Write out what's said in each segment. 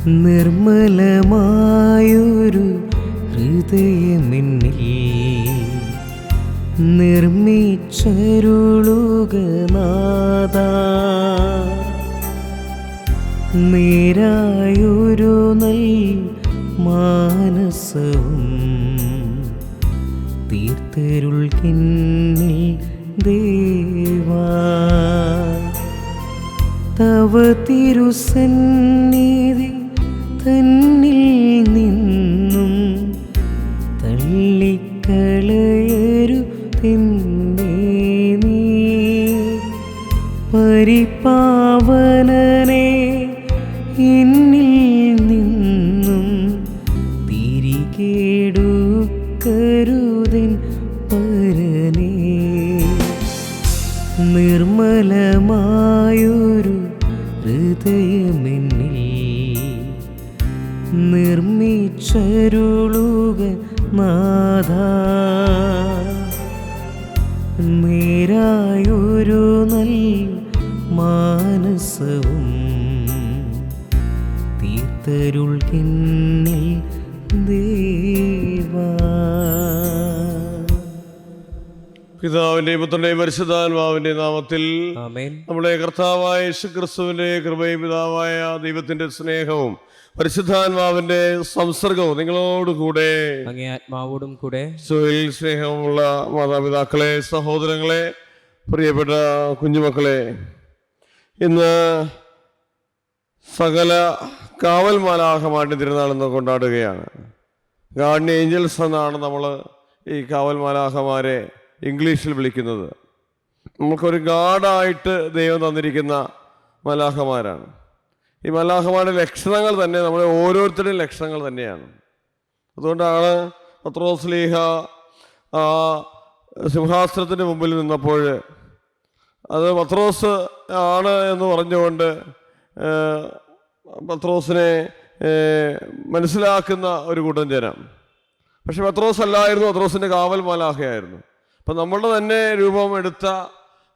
നിർമ്മലമായൊരു ഹൃദയമെന്നിൽ നിർമ്മിച്ചരുളുക നാഥാ. നേരായൊരു നൽ മാനസവും തീർത്തരുൾകിന്നിൽ ദേവാ. തവ തിരുസന്നിധി തന്നിൽ നിന്നും തള്ളിക്കളയരുതെന്നേ നീ. പരിപാവനനെ എന്നിൽ നിന്നും തിരികെടുക്കരുതെൻ പരനേ. നിർമ്മലമായൊരു ഹൃദയമെന്നിൽ നിർമ്മിച്ചരുളുക നാഥാ. നേരായൊരു നൽ മാനസവും തീർത്തരുൾകിന്നിൽ ദേവാ. പിതാവിന്റെയും പുത്രന്റെയും പരിശുദ്ധാത്മാവിന്റെ നാമത്തിൽ ആമേൻ. നമ്മുടെ കർത്താവായ യേശുക്രിസ്തുവിന്റെ കൃപയും പിതാവായ ദൈവത്തിന്റെ സ്നേഹവും പരിശുദ്ധാത്മാവിന്റെ സംസർഗവും നിങ്ങളോടുകൂടെ അങ്ങേ ആത്മാവോടും കൂടെ. സ്നേഹമുള്ള മാതാപിതാക്കളെ, സഹോദരങ്ങളെ, പ്രിയപ്പെട്ട കുഞ്ഞുമക്കളെ, ഇന്ന് സകല കാവൽ മാലാഖമാരുടെ തിരുനാളെന്ന് കൊണ്ടാടുകയാണ്. ഗാർഡിയൻ ഏഞ്ചൽസ് എന്നാണ് നമ്മൾ ഈ കാവൽ മാലാഖമാരെ ഇംഗ്ലീഷിൽ വിളിക്കുന്നത്. നമുക്കൊരു ഗാർഡായിട്ട് ദൈവം തന്നിരിക്കുന്ന മലാഖമാരാണ്. ഈ മലാഖമാരുടെ ലക്ഷണങ്ങൾ തന്നെ നമ്മുടെ ഓരോരുത്തരുടെയും ലക്ഷണങ്ങൾ തന്നെയാണ്. അതുകൊണ്ടാണ് പത്രോസ്ലീഹ ആ സിംഹാസനത്തിന് മുമ്പിൽ നിന്നപ്പോൾ അത് പത്രോസ് ആണ് എന്ന് പറഞ്ഞുകൊണ്ട് പത്രോസിനെ മനസ്സിലാക്കുന്ന ഒരു കൂട്ടം ജനം. പക്ഷെ പത്രോസ് അല്ലായിരുന്നു, പത്രോസിൻ്റെ കാവൽ മാലാഖയായിരുന്നു. അപ്പം നമ്മളുടെ തന്നെ രൂപം എടുത്ത,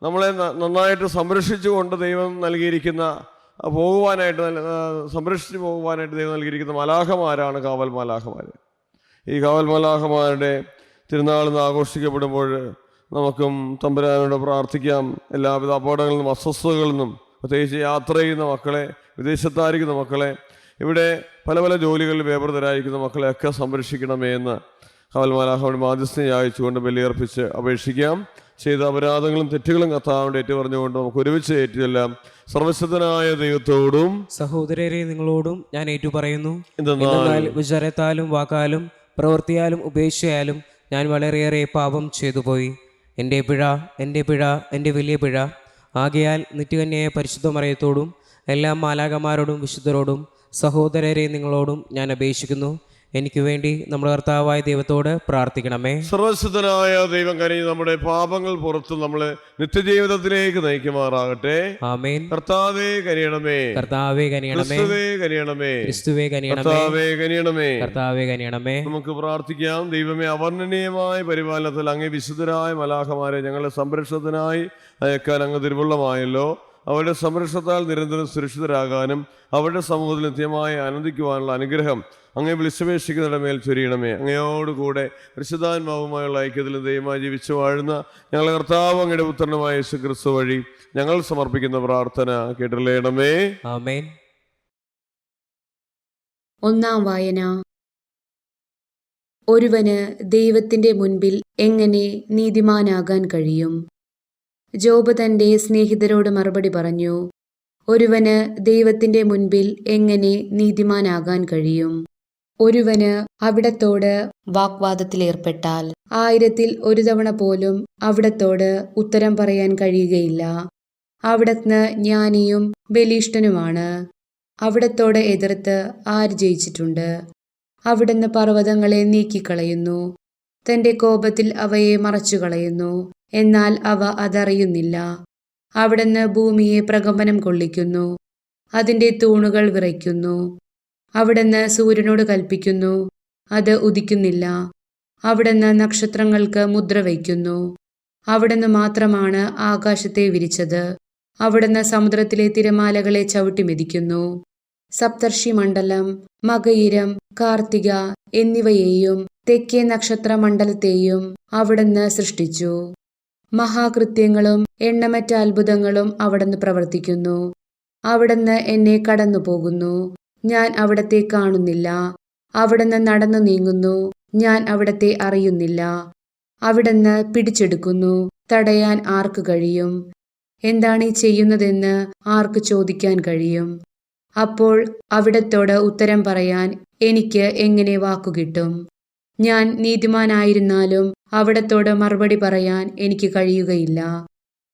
നമ്മളെ നന്നായിട്ട് സംരക്ഷിച്ചുകൊണ്ട് ദൈവം നൽകിയിരിക്കുന്ന, സംരക്ഷിച്ചു പോകുവാനായിട്ട് ദൈവം നൽകിയിരിക്കുന്ന മലാഖമാരാണ് കാവൽ മാലാഖമാർ. ഈ കാവൽ മാലാഖമാരുടെ തിരുനാൾ ആഘോഷിക്കപ്പെടുമ്പോൾ നമുക്കും തമ്പുരാനോട് പ്രാർത്ഥിക്കാം. എല്ലാവിധ അപകടങ്ങളിൽ നിന്നും അസ്വസ്ഥതകളിൽ നിന്നും, പ്രത്യേകിച്ച് യാത്ര ചെയ്യുന്ന മക്കളെ, വിദേശത്തായിരിക്കുന്ന മക്കളെ, ഇവിടെ പല പല ജോലികളിൽ വ്യാപൃതരായിരിക്കുന്ന മക്കളെയൊക്കെ സംരക്ഷിക്കണമേ എന്ന് കാവൽ മാലാഖയുടെ മാധ്യസ്ഥനെ യാചിച്ചുകൊണ്ട് ബലിയർപ്പിച്ച് അപേക്ഷിക്കാം. ചെയ്ത അപരാധങ്ങളും തെറ്റുകളും കർത്താവിന്റെ ഏറ്റുപറഞ്ഞുകൊണ്ട് നമുക്ക് ഒരുമിച്ച് ഏറ്റുചൊല്ലാം. സർവശക്തനായ ദൈവത്തോടും സഹോദരരെ നിങ്ങളോടും ഞാൻ ഏറ്റുപറയുന്നു, എന്തെന്നാൽ വിചാരത്താലും വാക്കാലും പ്രവൃത്തിയാലും ഉപേക്ഷയാലും ഞാൻ വളരെയേറെ പാപം ചെയ്തുപോയി. എൻ്റെ പിഴ, എൻ്റെ പിഴ, എൻ്റെ വലിയ പിഴ. ആകയാൽ നിത്യകന്യായ പരിശുദ്ധ മറിയത്തോടും എല്ലാ മാലാഖമാരോടും വിശുദ്ധരോടും സഹോദരരെ നിങ്ങളോടും ഞാൻ അപേക്ഷിക്കുന്നു, എനിക്ക് വേണ്ടി നമ്മുടെ കർത്താവായ ദൈവത്തോട് പ്രാർത്ഥിക്കണമേ. സർവശക്തനായ ദൈവം കനിഞ്ഞ് നമ്മുടെ പാപങ്ങൾ പുറത്ത് നമ്മളെ നിത്യജീവിതത്തിലേക്ക് നയിക്കുമാറാകട്ടെ. ആമേൻ. കർത്താവേ കനിയണമേ, കർത്താവേ കനിയണമേ, കനിയണമേ, ക്രിസ്തുവേ കനിയണമേ, കർത്താവേ കനിയണമേ, കർത്താവേ കനിയണമേ. നമുക്ക് പ്രാർത്ഥിക്കാം. ദൈവമേ, അവർണ്ണനീയമായ പരിപാലനത്തിൽ അങ്ങേ വിശുദ്ധരായ മലാഖമാരെ ഞങ്ങളുടെ സംരക്ഷണത്തിനായി അയക്കാൻ അങ്ങ് തിരുവുള്ളമായല്ലോ. അവരുടെ സംരക്ഷണത്താൽ നിരന്തരം സുരക്ഷിതരാകാനും അവരുടെ സമൂഹത്തിൽ നിത്യമായി ആനന്ദിക്കുവാനുള്ള അനുഗ്രഹം അങ്ങേ വിളിച്ചപേക്ഷിക്കുന്നവരുടെ മേൽ ചൊരിയണമേ. അങ്ങയോടുകൂടെ പരിശുദ്ധാത്മാവുമായുള്ള ഐക്യത്തിൽ ദൈവമായി ജീവിച്ചു വാഴുന്ന ഞങ്ങളുടെ കർത്താവ് അങ്ങയുടെ പുത്രനുമായ യേശുക്രിസ്തു വഴി ഞങ്ങൾ സമർപ്പിക്കുന്ന പ്രാർത്ഥന കേട്ടില്ലേണമേ. ആമേൻ. ഒന്നാം വായന. ഒരുവന് ദൈവത്തിന്റെ മുൻപിൽ എങ്ങനെ നീതിമാനാകാൻ കഴിയും? ജോബ് തന്റെ സ്നേഹിതരോട് മറുപടി പറഞ്ഞു, ഒരുവന് ദൈവത്തിന്റെ മുൻപിൽ എങ്ങനെ നീതിമാനാകാൻ കഴിയും? ഒരുവന് അവിടത്തോട് വാഗ്വാദത്തിലേർപ്പെട്ടാൽ 1000-ൽ 1 തവണ പോലും അവിടത്തോട് ഉത്തരം പറയാൻ കഴിയുകയില്ല. അവിടന്ന് ജ്ഞാനിയും ബലിഷ്ഠനുമാണ്. അവിടത്തോട് എതിർത്ത് ആര് ജയിച്ചിട്ടുണ്ട്? അവിടുന്ന് പർവ്വതങ്ങളെ നീക്കിക്കളയുന്നു, തന്റെ കോപത്തിൽ അവയെ മറച്ചുകളയുന്നു, എന്നാൽ അവ അതറിയുന്നില്ല. അവിടുന്ന് ഭൂമിയെ പ്രകമ്പനം കൊള്ളിക്കുന്നു, അതിന്റെ തൂണുകൾ വിറയ്ക്കുന്നു. അവിടുന്ന് സൂര്യനോട് കൽപ്പിക്കുന്നു, അത് ഉദിക്കുന്നില്ല. അവിടുന്ന് നക്ഷത്രങ്ങൾക്ക് മുദ്ര വയ്ക്കുന്നു. അവിടുന്ന് മാത്രമാണ് ആകാശത്തെ വിരിച്ചത്. അവിടുന്ന് സമുദ്രത്തിലെ തിരമാലകളെ ചവിട്ടിമെതിക്കുന്നു. സപ്തർഷി മണ്ഡലം, മകയിരം, കാർത്തിക എന്നിവയെയും തെക്കേ നക്ഷത്ര മണ്ഡലത്തെയും അവിടുന്ന് സൃഷ്ടിച്ചു. മഹാകൃത്യങ്ങളും എണ്ണമറ്റ അത്ഭുതങ്ങളും അവിടുന്ന് പ്രവർത്തിക്കുന്നു. അവിടുന്ന് എന്നെ കടന്നു പോകുന്നു, ഞാൻ അവിടത്തെ കാണുന്നില്ല. അവിടുന്ന് നടന്നു നീങ്ങുന്നു, ഞാൻ അവിടത്തെ അറിയുന്നില്ല. അവിടുന്ന് പിടിച്ചെടുക്കുന്നു, തടയാൻ ആർക്ക് കഴിയും? എന്താണ് ഈ ചെയ്യുന്നതെന്ന് ആർക്ക് ചോദിക്കാൻ കഴിയും? അപ്പോൾ അവിടത്തോട് ഉത്തരം പറയാൻ എനിക്ക് എങ്ങനെ വാക്കുകിട്ടും? ഞാൻ നീതിമാനായിരുന്നാലും അവിടത്തോട് മറുപടി പറയാൻ എനിക്ക് കഴിയുകയില്ല.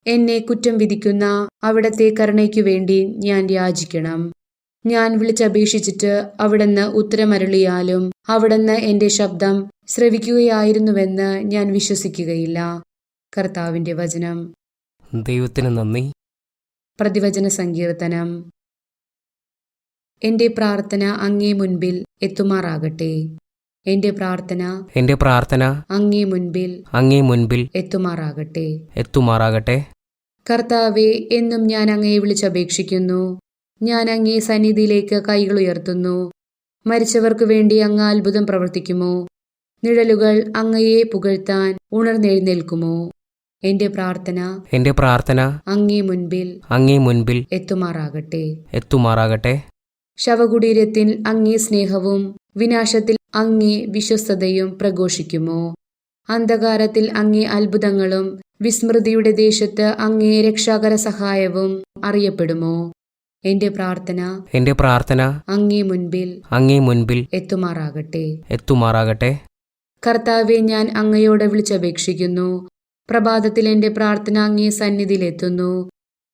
എന്നെ കുറ്റം വിധിക്കുന്ന അവിടത്തെ കരുണയ്ക്കു വേണ്ടി ഞാൻ യാചിക്കണം. ഞാൻ വിളിച്ചപേക്ഷിച്ചിട്ട് അവിടുന്ന് ഉത്തരമരുളിയാലും അവിടുന്ന് എന്റെ ശബ്ദം ശ്രവിക്കുകയായിരുന്നുവെന്ന് ഞാൻ വിശ്വസിക്കുകയില്ല. കർത്താവിന്റെ വചനം. ദൈവത്തിന് നന്ദി. പ്രതിവചന സങ്കീർത്തനം. എന്റെ പ്രാർത്ഥന അങ്ങേ മുൻപിൽ എത്തുമാറാകട്ടെ. എന്റെ പ്രാർത്ഥന അങ്ങേ മുൻപിൽ എത്തുമാറാകട്ടെ. കർത്താവേ, എന്നും ഞാൻ അങ്ങയെ വിളിച്ചപേക്ഷിക്കുന്നു. ഞാൻ അങ്ങേ സന്നിധിയിലേക്ക് കൈകൾ ഉയർത്തുന്നു. മരിച്ചവർക്ക് വേണ്ടി അങ്ങ് അത്ഭുതം പ്രവർത്തിക്കുമോ? നിഴലുകൾ അങ്ങയെ പുകഴ്ത്താൻ ഉണർന്നെഴുന്നേൽക്കുമോ? എന്റെ പ്രാർത്ഥന അങ്ങേ മുൻപിൽ എത്തുമാറാകട്ടെ. ശവകുടീരത്തിൽ അങ്ങേ സ്നേഹവും വിനാശത്തിൽ അങ്ങേ വിശ്വസ്തതയും പ്രഘോഷിക്കുമോ? അന്ധകാരത്തിൽ അങ്ങേ അത്ഭുതങ്ങളും വിസ്മൃതിയുടെ ദേശത്ത് അങ്ങേ രക്ഷാകര സഹായവും അറിയപ്പെടുമോ? എന്റെ പ്രാർത്ഥന അങ്ങേ മുൻപിൽ എത്തുമാറാകട്ടെ. കർത്താവെ, ഞാൻ അങ്ങയോട് വിളിച്ചപേക്ഷിക്കുന്നു. പ്രഭാതത്തിൽ എന്റെ പ്രാർത്ഥന അങ്ങേ സന്നിധിയിലെത്തുന്നു.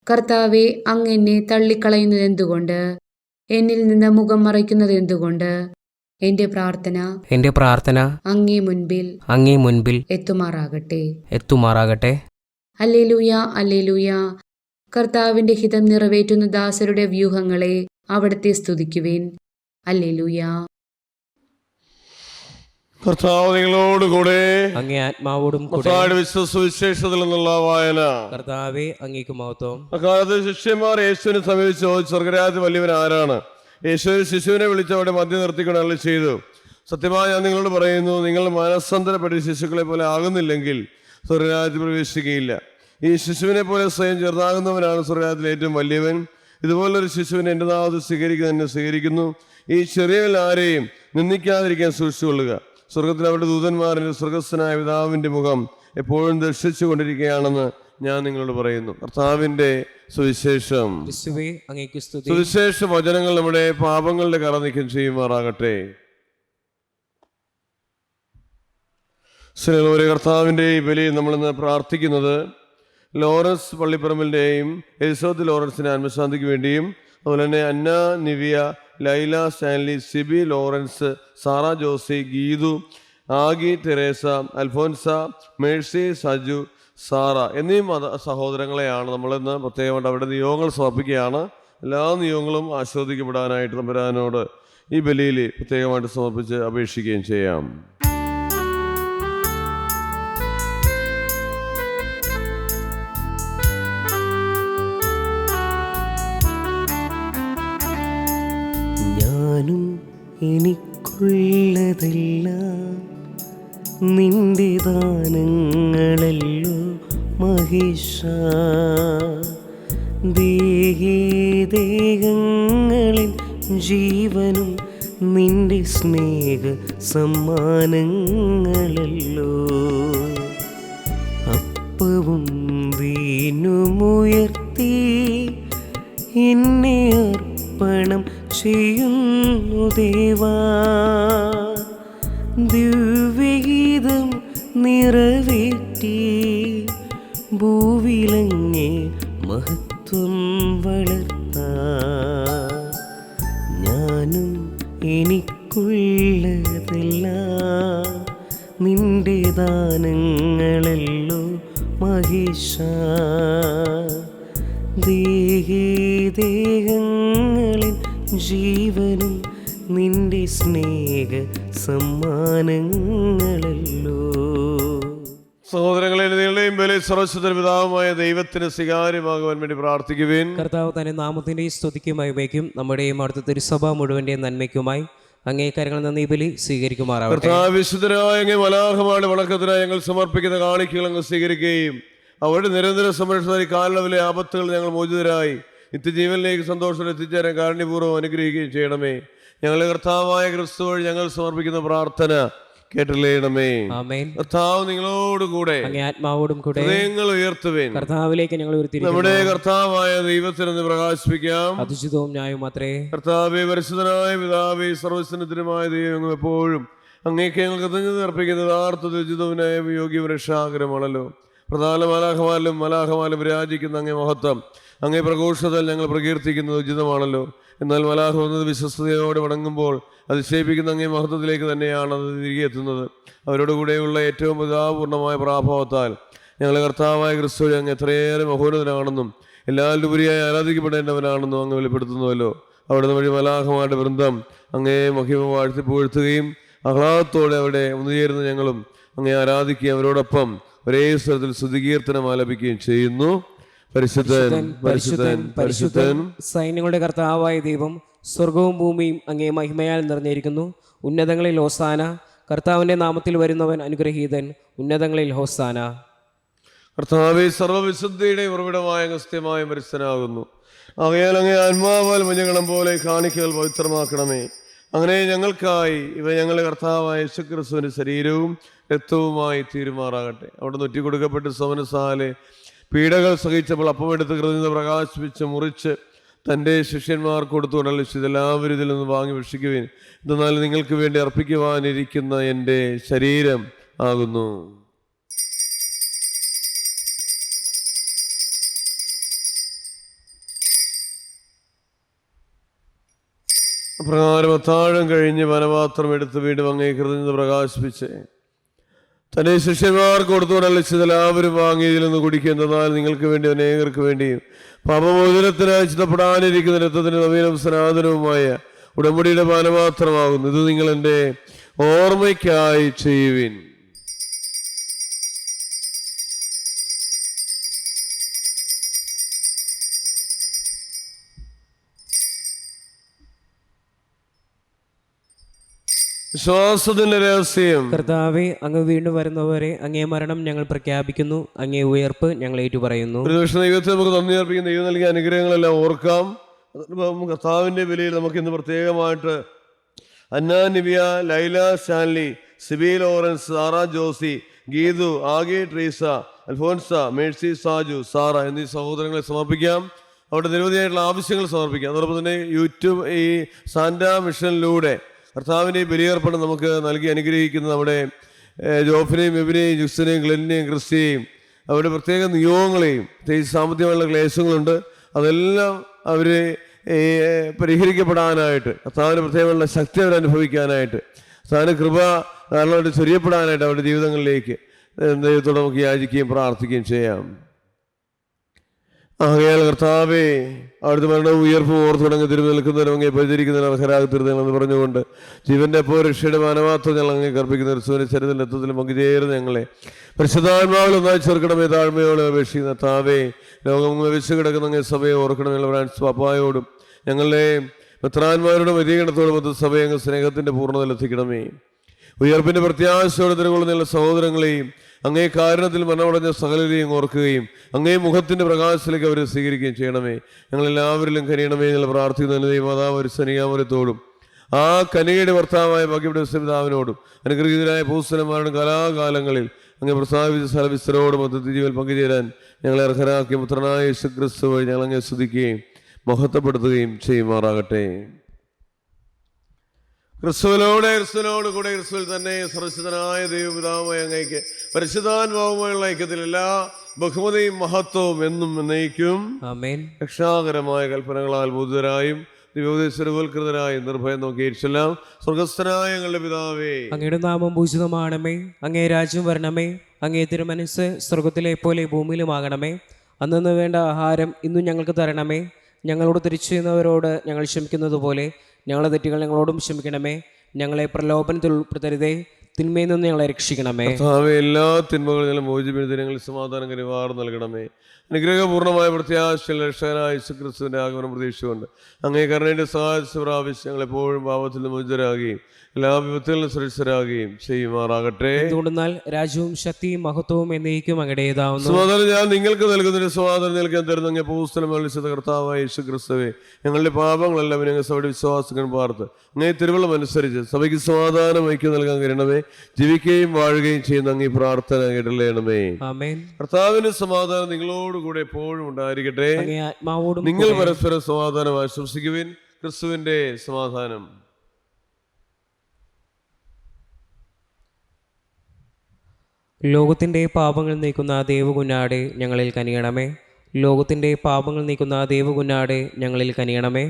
കർത്താവെ, അങ്ങ് എന്നെ തള്ളിക്കളയുന്നതെന്തുകൊണ്ട്? എന്നിൽ നിന്ന് മുഖം മറയ്ക്കുന്നതെന്തുകൊണ്ട്? എന്റെ പ്രാർത്ഥന അങ്ങേ മുൻപിൽ എത്തുമാറാകട്ടെ. Hallelujah, hallelujah. കർത്താവിന്റെ ഹിതം നിറവേറ്റുന്ന ദാസരുടെ വ്യൂഹങ്ങളെ അവിടുത്തെ സ്തുതിക്കുവിൻ. ഹല്ലേലൂയ. കർത്താവ് നിങ്ങളോടുകൂടെ, അങ്ങേ ആത്മാവോടും കൂടെ. സുവിശേഷത്തിൽ നിന്നുള്ള വായന. കർത്താവേ, അങ്ങേക്ക് മഹത്വം. അക്കാലത്ത് ശിഷ്യന്മാർ യേശുവിനെ സമീപിച്ച് ചോദിച്ചു, സ്വർഗ്ഗരാജ്യത്തിൽ വലിയവൻ ആരാണ്? യേശു ശിശുവിനെ വിളിച്ച് അവിടെ മദ്യം നിർത്തിക്കൊണ്ട് അരുളി ചെയ്തു, സത്യമായി ഞാൻ നിങ്ങളോട് പറയുന്നു, നിങ്ങൾ മനസ്സന്തരപ്പെട്ട് ശിശുക്കളെ പോലെ ആകുന്നില്ലെങ്കിൽ സ്വർഗ്ഗരാജ്യത്തിൽ പ്രവേശിക്കുകയില്ല. ഈ ശിശുവിനെ പോലെ സ്വയം ചെറുതാകുന്നവനാണ് സ്വർഗ്ഗരാജ്യത്തിൽ ഏറ്റവും വലിയവൻ. ഇതുപോലൊരു ശിശുവിനെ എൻ്റെ നാമത്തിൽ സ്വീകരിക്കുന്ന എന്നെ സ്വീകരിക്കുന്നു. ഈ ചെറിയവരിൽ ആരെയും നിന്ദിക്കാതിരിക്കാൻ സൂക്ഷിച്ചുകൊള്ളുക. സ്വർഗത്തിൽ അവരുടെ ദൂതന്മാരിൽ സ്വർഗസ്ഥനായ പിതാവിൻ്റെ മുഖം എപ്പോഴും ദർശിച്ചു കൊണ്ടിരിക്കുകയാണെന്ന് ഞാൻ നിങ്ങളോട് പറയുന്നു. കർത്താവിന്റെ സുവിശേഷം. സുവിശേഷ വചനങ്ങൾ നമ്മുടെ പാപങ്ങളുടെ കറ നീക്കം ചെയ്യുമാറാകട്ടെ. ശ്രീലോരെ, കർത്താവിൻ്റെ ഈ ബലിയിൽ നമ്മളിന്ന് പ്രാർത്ഥിക്കുന്നത് ലോറൻസ് പള്ളിപ്പറമ്പിൻ്റെയും എലിസബത്ത് ലോറൻസിൻ്റെ ആത്മശാന്തിക്ക് വേണ്ടിയും, അതുപോലെ തന്നെ അന്ന, നിവിയ, ലൈല, സ്റ്റാൻലി, സിബി ലോറൻസ്, സാറ ജോസി, ഗീതു, ആഗി, തെരേസ, അൽഫോൻസ, മേഴ്സി, സജു, സാറ എന്നീ സഹോദരങ്ങളെയാണ് നമ്മളിന്ന് പ്രത്യേകമായിട്ട് അവരുടെ നിയോഗങ്ങൾ സമർപ്പിക്കുകയാണ്. എല്ലാ നിയോഗങ്ങളും ആസ്വദിക്കപ്പെടാനായിട്ട് തമ്പുരാനോട് ഈ ബലിയിൽ പ്രത്യേകമായിട്ട് സമർപ്പിച്ച് അപേക്ഷിക്കുകയും ചെയ്യാം. ഞാനും എനിക്കുള്ളതെല്ലാം നിന്റെ ദാനങ്ങളല്ലോ മഹേശ. ദേഹങ്ങളിൽ ജീവനും നിന്റെ സ്നേഹ സമ്മാനങ്ങളല്ലോ. അപ്പവും വീനുമുയർത്തി എന്നെ അർപ്പണം ചെയ്യുന്നു ദേവാ. ദിവ്യഗീതം നിറവേറ്റി ഭൂവിലങ്ങേ മഹത്വം വളർത്താൻ. ഞാനും എനിക്കുള്ളതെല്ലാം നിന്റെ ദാനങ്ങളല്ലോ മഹേശ. ദേഹങ്ങളിൽ ജീവനും നിന്റെ സ്നേഹ സമ്മാനങ്ങളല്ലോ. സഹോദരങ്ങളെ, നിങ്ങളുടെ ജീവന്റെയും ബലി സർവ്വശക്തന്റെ പിതാവുമായ ദൈവത്തിന് സ്വീകാര്യമാകുവാൻ വേണ്ടി പ്രാർത്ഥിക്കുവിൻ. കർത്താവ് തന്നെ നാമത്തിന്റെ സ്തുതിക്കും മഹിമയ്ക്കും നമ്മുടെയും അടുത്ത തിരുസഭ മുഴുവന്റെയും നന്മയ്ക്കുമായി അങ്ങേ കരങ്ങളിൽ നിന്ന് ഈ ബലി സ്വീകരിക്കുമാറാവട്ടെ. കർത്താവ് വിശുദ്ധരായ അങ്ങേ മലാഖമാരുടെ വണക്കത്തിനായി ഞങ്ങൾ സമർപ്പിക്കുന്ന കാണിക്കകൾ അങ്ങ് സ്വീകരിക്കുകയും അവരുടെ നിരന്തര സംരക്ഷണ കാലളവിലെ ആപത്തുകൾ ഞങ്ങൾ മോചിതരായി നിത്യജീവനിലേക്ക് സന്തോഷം എത്തിച്ചേരാൻ കാരുണ്യപൂർവ്വം അനുഗ്രഹിക്കുകയും ചെയ്യണമേ. ഞങ്ങളുടെ കർത്താവായ ക്രിസ്തു വഴി ഞങ്ങൾ സമർപ്പിക്കുന്ന പ്രാർത്ഥന കേട്ടില്ലേണമേ. ആമേൻ. കർത്താവ് നിങ്ങളോട് കൂടെ അങ്ങേ ആത്മാവോടും കൂടെ ഹൃദയങ്ങൾ ഉയർത്തുവേൻ. കർത്താവിലേക്ക് ഞങ്ങൾ നമ്മുടെ കർത്താവായ ദൈവത്തിനെന്ന് പ്രകാശിപ്പിക്കാം. അതിശുദ്ധവും ന്യായവും മാത്രമേ. കർത്താവേ, പരിശുദ്ധനായ പിതാവേ, സർവ്വസ്വനത്തിനുമായ ദൈവം എപ്പോഴും അങ്ങേക്ക് ഞങ്ങൾ കൃതജ്ഞത അർപ്പിക്കുന്നത് യഥാർത്ഥത്തിൽ ഉചിതവുമായ യോഗ്യവും രക്ഷാകരമാണല്ലോ. പ്രധാന മലാഖമാലും വിരാജിക്കുന്ന അങ്ങേ മഹത്വം, അങ്ങേ പ്രഘോഷത്തിൽ ഞങ്ങൾ പ്രകീർത്തിക്കുന്നത് ഉചിതമാണല്ലോ. എന്നാൽ മലാഖ വന്നത് വിശ്വസ്തയോടെ വണങ്ങുമ്പോൾ അതിശയിപ്പിക്കുന്ന അങ്ങേ മഹത്വത്തിലേക്ക് തന്നെയാണ് അത് തിരികെ എത്തുന്നത്. അവരോട് കൂടെയുള്ള ഏറ്റവും പിതാപൂർണമായ പ്രാഭാവത്താൽ ഞങ്ങളെ കർത്താവായ ക്രിസ്തു അങ്ങ് എത്രയേറെ മഹോന്നതനാണെന്നും എല്ലാവരുപരിയായി ആരാധിക്കപ്പെടേണ്ടവനാണെന്നും അങ്ങ് വെളിപ്പെടുത്തുന്നുവല്ലോ. അവിടുന്ന് വഴി മലാഖമാരുടെ വൃന്ദം അങ്ങേ മഹിമ വാഴ്ത്തിപ്പുകഴ്ത്തുകയും ആഹ്ലാദത്തോടെ അവിടെ ഒന്നുചേരുന്ന ഞങ്ങളും അങ്ങേ ആരാധിക്കുകയും അവരോടൊപ്പം ഒരേ സ്വരത്തിൽ സ്തുതികീർത്തനം ആലപിക്കുകയും ചെയ്യുന്നു. പരിശുദ്ധൻ പരിശുദ്ധൻ പരിശുദ്ധൻ സൈന്യങ്ങളുടെ കർത്താവായ ദൈവം, സ്വർഗവും ഭൂമിയും അങ്ങേ മഹിമയാൽ നിറഞ്ഞിരിക്കുന്നു. ഉന്നതങ്ങളിൽ ഹോസാന. കർത്താവിന്റെ നാമത്തിൽ വരുന്നവൻ അനുഗ്രഹീതൻ. ഉന്നതങ്ങളിൽ ഹോസാന. കർത്താവേ, സർവ്വവിശുദ്ധിയുടെ ഉറവിടമായ അഗസ്ത്യമായ പരിസ്ഥനാകുന്നു. ആകയാൽ അങ്ങേ ആത്മാവാൽ മഞ്ഞകണം പോലെ കാണിക്കകൾ പവിത്രമാക്കണമേ. അങ്ങനെ ഞങ്ങൾക്കായി ഇവ ഞങ്ങളുടെ കർത്താവായ യേശുക്രിസ്തുവിന്റെ ശരീരവും രക്തവുമായി തീരുമാറാകട്ടെ. അവിടെ നൊറ്റി കൊടുക്കപ്പെട്ട് സവനസാലെ പീഡകൾ സഹിച്ചപ്പോൾ അപ്പമെടുത്ത് കൃതജ്ഞത പ്രകാശിപ്പിച്ച് മുറിച്ച് തൻ്റെ ശിഷ്യന്മാർക്ക് കൊടുത്തുകൊണ്ടല്ല ഇതെല്ലാവരും ഇതിൽ നിന്ന് വാങ്ങി ഭക്ഷിക്കുവിൻ. എന്നാൽ നിങ്ങൾക്ക് വേണ്ടി അർപ്പിക്കുവാനിരിക്കുന്ന എൻ്റെ ശരീരം ആകുന്നു. അപ്രകാരം അത്താഴം കഴിഞ്ഞ് വനപാത്രം എടുത്ത് വീണ്ടും അങ്ങേ കൃതജ്ഞത പ്രകാശിപ്പിച്ച് തൻ്റെ ശിഷ്യന്മാർക്ക് കൊടുത്തുകൊണ്ടല്ല ഇതെല്ലാവരും വാങ്ങി ഇതിൽ നിന്ന് കുടിക്കുന്നതിനാൽ നിങ്ങൾക്ക് വേണ്ടി അനേകർക്ക് വേണ്ടിയും പാപമോചനത്തിനായി ചിത്തപ്പെടാനിരിക്കുന്ന രക്തത്തിന് നവീനവും സനാതനവുമായ ഉടമ്പടിയുടെ പാനപാത്രമാകുന്നു. ഇത് നിങ്ങൾ എൻ്റെ ഓർമ്മയ്ക്കായി ചെയ്യുവിൻ. വിശ്വാസത്തിന്റെ രഹസ്യം. കർത്താവേ, അങ്ങ് വീണ്ടും വരുന്നവരെ അങ്ങേ മരണം ഞങ്ങൾ പ്രഖ്യാപിക്കുന്നു. അങ്ങേ ഉയർപ്പ് ഞങ്ങൾ ഏറ്റുപറയുന്നു. ദൈവത്തെ നമുക്ക് നന്ദി അർപ്പിക്കുന്ന ദൈവം നൽകിയ അനുഗ്രഹങ്ങളെല്ലാം ഓർക്കാം. കർത്താവിന്റെ വിലയിൽ നമുക്ക് ഇന്ന് പ്രത്യേകമായിട്ട് അന്ന നിവിയ, ലൈല സ്റ്റാൻലി, സിബി ലോറൻസ്, സാറ ജോസി, ഗീതു, ആഗെ ട്രീസ, അൽഫോൻസ, മേഴ്സി, സാജു, സാറ എന്നീ സഹോദരങ്ങളെ സമർപ്പിക്കാം. അവിടെ നിരവധിയായിട്ടുള്ള ആവശ്യങ്ങൾ സമർപ്പിക്കാം. അതോടൊപ്പം തന്നെ യൂട്യൂബ് ഈ സാന്റ മിഷനിലൂടെ കർത്താവിൻ്റെ ബലിയർപ്പണം നമുക്ക് നൽകി അനുഗ്രഹിക്കുന്ന നമ്മുടെ ജോഫിനെയും എബിനെയും ജുക്സിനെയും ഗ്ലെന്നിനെയും ക്രിസ്റ്റിയെയും അവരുടെ പ്രത്യേക നിയോഗങ്ങളെയും പ്രത്യേകിച്ച് സാമ്പത്തികമായുള്ള ക്ലേശങ്ങളുണ്ട്, അതെല്ലാം അവർ പരിഹരിക്കപ്പെടാനായിട്ട് കർത്താവിൻ്റെ പ്രത്യേകമുള്ള ശക്തി അവരനുഭവിക്കാനായിട്ട് കർത്താവിൻ്റെ കൃപ കാരണം അവർ ചൊരിയപ്പെടാനായിട്ട് അവരുടെ ജീവിതങ്ങളിലേക്ക് ദൈവത്തോട് നമുക്ക് യാചിക്കുകയും പ്രാർത്ഥിക്കുകയും ചെയ്യാം. ആകയാൽ കർത്താവേ, അവിടുത്തെ മരണവും ഉയർപ്പും ഓർത്തു തുടങ്ങി തിരുമ്പി നിൽക്കുന്നവരും അങ്ങേ പരിചരിക്കുന്നതിന് അർഹരാകത്തീർന്നെന്ന് പറഞ്ഞുകൊണ്ട് ജീവന്റെ എപ്പോൾ രക്ഷയുടെ മാനവാത്വം ഞങ്ങൾ അങ്ങേ കർപ്പിക്കുന്ന ക്രിസ്തുവിന്റെ ചരിത്രത്തിൽ എത്തത്തിലും പങ്കുചേരുന്ന ഞങ്ങളെ പരിശുദ്ധാത്മാവിൽ ഒന്നായി ചേർക്കണമേ. താഴ്മയോടെ അപേക്ഷിക്കുന്ന താവേ, ലോകം വെച്ച് കിടക്കുന്ന അങ്ങേ സഭയെ ഓർക്കണമേ. ഫ്രാൻസ് പാപ്പായോടും ഞങ്ങളുടെ മെത്രാന്മാരോടും വൈദികണത്തോടും മൊത്തം സഭയെ അങ്ങ് സ്നേഹത്തിന്റെ പൂർണ്ണതയിൽ എത്തിക്കണമേ. ഉയർപ്പിന്റെ പ്രത്യാശയോടെ തിരകൊള്ളുന്ന സഹോദരങ്ങളെയും അങ്ങേ കാരണത്തിൽ മരണമടഞ്ഞ സകലരെയും ഓർക്കുകയും അങ്ങേ മുഖത്തിന്റെ പ്രകാശത്തിലേക്ക് അവരെ സ്വീകരിക്കുകയും ചെയ്യണമേ. ഞങ്ങളെല്ലാവരിലും കനിയണമേ. ഞങ്ങൾ പ്രാർത്ഥിക്കുന്ന ദൈവമാതാവ് ഒരു സനികാമരത്തോടും ആ കനികയുടെ ഭർത്താവായ ഭാഗ്യയുടെ പിതാവിനോടും അനുഗ്രഹീതരായ പൂസ്തലന്മാരുടെ കലാകാലങ്ങളിൽ അങ്ങ് പ്രസ്താവിച്ച സ്ഥലവിസ്തരോടും ജീവൻ പങ്കുചേരാൻ ഞങ്ങളെ അർഹരാക്കിയ പുത്രനായ യേശുക്രിസ്തു വഴി ഞങ്ങൾ അങ്ങ് സ്തുതിക്കുകയും മഹത്വപ്പെടുത്തുകയും ചെയ്യുമാറാകട്ടെ. ക്രിസ്തുവിനോട് കൂടെ ക്രിസ്തുവിൽ തന്നെ സർവശക്തനായ ദൈവപിതാവായ അങ്ങേക്ക് പരിശുദ്ധാത്മാവുമായുള്ള ഐക്യത്തിൽ എല്ലാ ബഹുമതിയും മഹത്വവും എന്നും എന്നേക്കും ആമേൻ. രക്ഷാകരമായ കൽപ്പനകളാൽ ബുദ്ധരായും ദിവ്യോപദേശരവൽകൃതരായും നിർഭയം നമുക്ക് ഏറ്റുചൊല്ലാം. സ്വർഗസ്ഥനായ ഞങ്ങളുടെ പിതാവേ, അങ്ങയുടെ നാമം പൂജിതമാണമേ. അങ്ങേ രാജ്യം വരണമേ. അങ്ങേ തിരുമനസ്സ് സ്വർഗത്തിലെ പോലെ ഭൂമിയിലുമാകണമേ. അന്നു വേണ്ട ആഹാരം ഇന്നും ഞങ്ങൾക്ക് തരണമേ. ഞങ്ങളോട് തിരിച്ചു ചെയ്യുന്നവരോട് ഞങ്ങൾ ക്ഷമിക്കുന്നത് പോലെ ഞങ്ങളെ തെറ്റുകൾ ഞങ്ങളോടും ക്ഷമിക്കണമേ. ഞങ്ങളെ പ്രലോഭനത്തിൽ ഉൾപ്പെടുത്തരുതേ, തിന്മയിൽ നിന്ന് ഞങ്ങളെ രക്ഷിക്കണമേ. കർത്താവേ, എല്ലാ തിന്മകളിലും മോചിപ്പിക്കുന്ന ഞങ്ങളിൽ സമാധാനം കനിവാർ നൽകണമേ. അനുഗ്രഹപൂർണ്ണമായ പ്രത്യാശയിൽ രക്ഷകനായ യേശുക്രിസ്തുവിന്റെ ആഗമനം പ്രതീക്ഷിച്ചുകൊണ്ട് അങ്ങേ കരുണയുടെ സഹായിച്ച പ്രാവശ്യം ഞങ്ങൾ എപ്പോഴും പാപത്തിൽ നിന്ന് മോചിതരാകുകയും എല്ലാ വിപത്തുകളിലും സുരക്ഷിതരാകുകയും ചെയ്യുമാറാകട്ടെ. എന്തുകൊണ്ടെന്നാൽ രാജ്യവും ശക്തിയും മഹത്വവും എന്നേക്കും അങ്ങടേതാവുന്നു. സമാധാനം ഞാൻ നിങ്ങൾക്ക് നൽകുന്നതിന് സമാധാനം നൽകാൻ തരുന്ന അങ്ങേ പൂസ്തലം വിളിച്ചത് കർത്താവായ യേശുക്രിസ്തുവേ, ഞങ്ങളുടെ പാപങ്ങളെല്ലാം ഞങ്ങൾ സഭയുടെ വിശ്വാസങ്ങൾ പാർത്ത് അങ്ങേ തിരുവള്ളം അനുസരിച്ച് സഭയ്ക്ക് സമാധാനം ഐക്യം നൽകാൻ കഴിയണമേ. ജീവിക്കുകയും വാഴുകയും ചെയ്യുന്ന അങ്ങേ പ്രാർത്ഥന കേട്ടല്ലേണമേ. ആമേൻ. കർത്താവിന്റെ സമാധാനം നിങ്ങളോടുകൂടെ എപ്പോഴും ഉണ്ടായിരിക്കട്ടെ. അങ്ങേ ആത്മാവോടും നിങ്ങൾ പരസ്പരം സമാധാനം ആശംസിക്കുവിൻ. ക്രിസ്തുവിന്റെ സമാധാനം. ലോകത്തിൻ്റെ പാപങ്ങൾ നീക്കുന്ന ദേവകുഞ്ഞാടെ ഞങ്ങളിൽ കനിയണമേ. ലോകത്തിൻ്റെ പാപങ്ങൾ നീക്കുന്ന ദേവകുഞ്ഞാടെ ഞങ്ങളിൽ കനിയണമേ.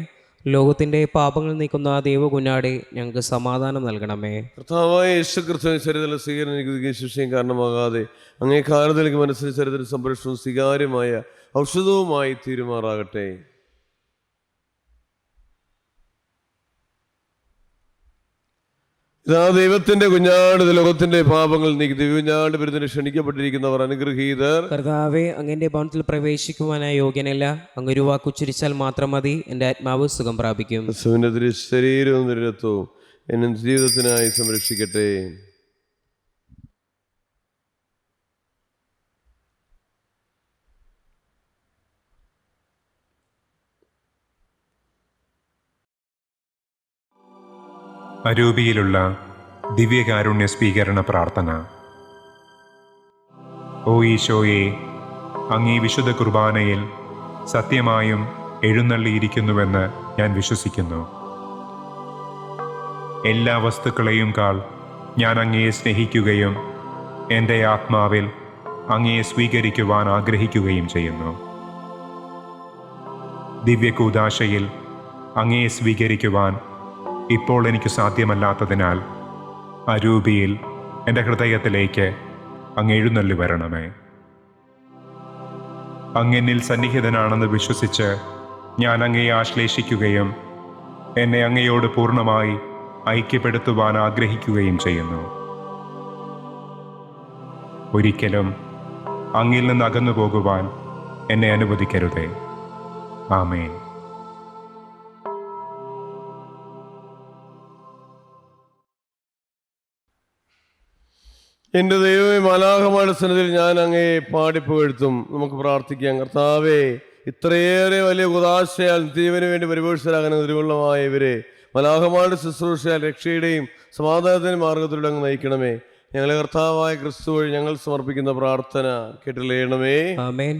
ലോകത്തിൻ്റെ പാപങ്ങൾ നീക്കുന്ന ദേവകുഞ്ഞാടെ ഞങ്ങൾക്ക് സമാധാനം നൽകണമേ. കർത്താവായ യേശുക്രിസ്തുവിന്റെ ശരീരത്തിലെ സ്വീകരണ ശിക്ഷയും കാരണമാകാതെ അങ്ങേ കാലത്തിലേക്ക് മനസ്സിന് ശരീരത്തിന് സംരക്ഷണവും സ്വീകാര്യമായ ഔഷധവുമായി തീരുമാറാകട്ടെ. ഇതാ ദൈവത്തിന്റെ കുഞ്ഞാട്, ലോകത്തിന്റെ പാപങ്ങൾ നീക്കി ദിവ്യകുഞ്ഞാട് വിരുന്നിന് ക്ഷണിക്കപ്പെട്ടിരിക്കുന്നവർ അനുഗ്രഹീതർ. കർത്താവേ, അങ്ങന്റെ ഭവനത്തിൽ പ്രവേശിക്കുവാനായി യോഗ്യനല്ല. അങ്ങ് ഒരു വാക്കുച്ചരിച്ചാൽ മാത്രം മതി, എൻ്റെ ആത്മാവ് സുഖം പ്രാപിക്കും. ക്രിസ്തുവിന്റെ ശരീരവും നിരത്വവും എന്നെ ജീവിതത്തിനായി സംരക്ഷിക്കട്ടെ. അരൂപിയിലുള്ള ദിവ്യകാരുണ്യ സ്വീകരണ പ്രാർത്ഥന. ഓ ഈശോയെ, അങ്ങീ വിശുദ്ധ കുർബാനയിൽ സത്യമായും എഴുന്നള്ളിയിരിക്കുന്നുവെന്ന് ഞാൻ വിശ്വസിക്കുന്നു. എല്ലാ വസ്തുക്കളെയും കാൾ ഞാൻ അങ്ങയെ സ്നേഹിക്കുകയും എൻ്റെ ആത്മാവിൽ അങ്ങയെ സ്വീകരിക്കുവാൻ ആഗ്രഹിക്കുകയും ചെയ്യുന്നു. ദിവ്യകൂദാശയിൽ അങ്ങയെ സ്വീകരിക്കുവാൻ ഇപ്പോൾ എനിക്ക് സാധ്യമല്ലാത്തതിനാൽ അരൂപിയിൽ എൻ്റെ ഹൃദയത്തിലേക്ക് അങ്ങ് എഴുന്നള്ളി വരണമേ. അങ്ങെന്നിൽ സന്നിഹിതനാണെന്ന് വിശ്വസിച്ച് ഞാൻ അങ്ങയെ ആശ്ലേഷിക്കുകയും എന്നെ അങ്ങയോട് പൂർണ്ണമായി ഐക്യപ്പെടുത്തുവാൻ ആഗ്രഹിക്കുകയും ചെയ്യുന്നു. ഒരിക്കലും അങ്ങിൽ നിന്ന് അകന്നു പോകുവാൻ എന്നെ അനുവദിക്കരുതേ. ആമേൻ. എൻ്റെ ദൈവമേ, മാലാഖമാരുടെ സന്നിധിയിൽ ഞാൻ അങ്ങയെ പാടിപ്പുകഴ്ത്തും. നമുക്ക് പ്രാർത്ഥിക്കാം. കർത്താവേ, ഇത്രയേറെ വലിയ ഉദാശയാൽ ജീവന് വേണ്ടി പരിപോഷിതരാകുന്ന തിരുവുള്ളമായ ഇവരെ മാലാഖമാരുടെ ശുശ്രൂഷയാൽ രക്ഷയുടെയും സമാധാനത്തിൻ്റെ മാർഗത്തിലൂടെ അങ്ങ് നയിക്കണമേ. ഞങ്ങളെ കർത്താവായ ക്രിസ്തു വഴി ഞങ്ങൾ സമർപ്പിക്കുന്ന പ്രാർത്ഥന കേട്ടില്ലേണമേ. ആമേൻ.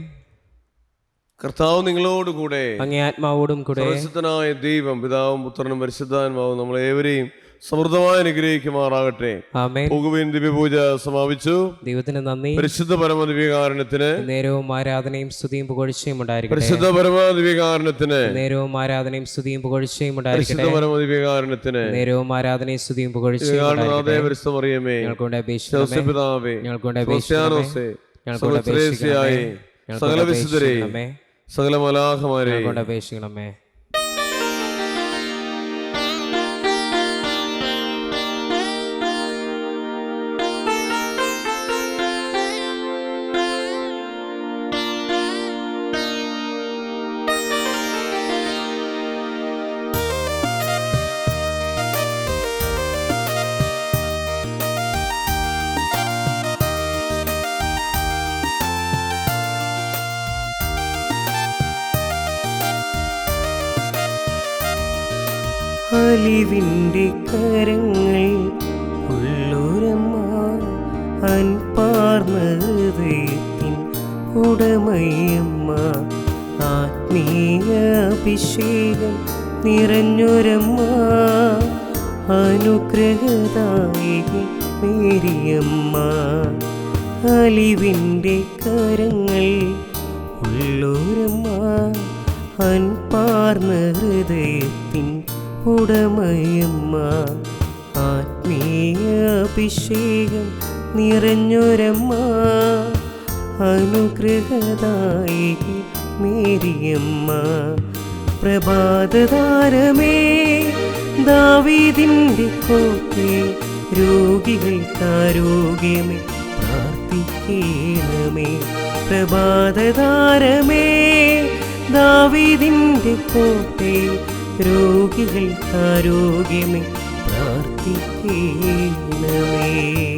കർത്താവ് നിങ്ങളോട് കൂടെ, അങ്ങേ ആത്മാവോടും കൂടെ. പരിശുദ്ധനായ ദൈവം പിതാവും പുത്രനും പരിശുദ്ധാത്മാവും നമ്മളേവരെയും സമൃദ്ധമായി അനുഗ്രഹിക്കുമാറാകട്ടെ. ആമേൻ. പോകുവിൻ. ദിവ്യപൂജ സമാപിച്ചു. ദൈവത്തിന് നന്ദി. പരിശുദ്ധ പരമദിവ്യകാരുണ്യത്തിന് നേരവും ആരാധനയും സ്തുതിയും പുകഴ്ചയും ഉണ്ടായിരിക്കട്ടെ. പരിശുദ്ധ പരമദിവ്യകാരുണ്യത്തിന് നേരവും ആരാധനയും സ്തുതിയും പുകഴ്ചയും ഉണ്ടായിരിക്കട്ടെ. പരിശുദ്ധ പരമദിവ്യകാരുണ്യത്തിന് നേരവും ആരാധനയും സ്തുതിയും പുകഴ്ചയും ഉണ്ടായിരിക്കട്ടെ. പരിശുദ്ധമറിയമേ, ഞങ്ങൾക്കൊണ്ട് അപേക്ഷിക്കണമേ. പിതാവേ, ഞങ്ങൾക്കൊണ്ട് അപേക്ഷിക്കണമേ. ഞങ്ങൾക്കൊണ്ട് സകല ഞങ്ങൾക്കൊണ്ട് വിശുദ്ധരെ, അപേക്ഷിക്കണമേ. സകല മലാഖമാരെ ഞങ്ങൾക്കൊണ്ട് അപേക്ഷിക്കണമേ. അലിവിൻ്റെ കരങ്ങൾ ഉള്ളൊരമ്മ, അൻപാർന്ന ഹൃദയത്തിൻ ഉടമയമ്മ, ആത്മീയ അഭിഷേകം നിറഞ്ഞൊരമ്മ, അനുഗ്രഹദായിനി മേരിയമ്മ. അലിവിൻ്റെ കരങ്ങൾ ഉള്ളൊരമ്മ, അൻപാർന്ന ഹൃദയത്തിൻ ഉടമയമ്മ, ആത്മീയ അഭിഷേകം നിറഞ്ഞൊരമ്മ, അനുഗ്രഹദായിനി മേരിയമ്മ. പ്രഭാതതാരമേ, ദാവീദിൻ്റെ കോട്ടേ, രോഗികൾക്കാരോഗ്യമേ പ്രാർത്ഥിക്കണമേ. പ്രഭാതതാരമേ ദാവീദിന്റെ കോട്ടേ, രോഗികൾക്കാരോഗ്യമേ പ്രാർത്ഥിക്കണമേ.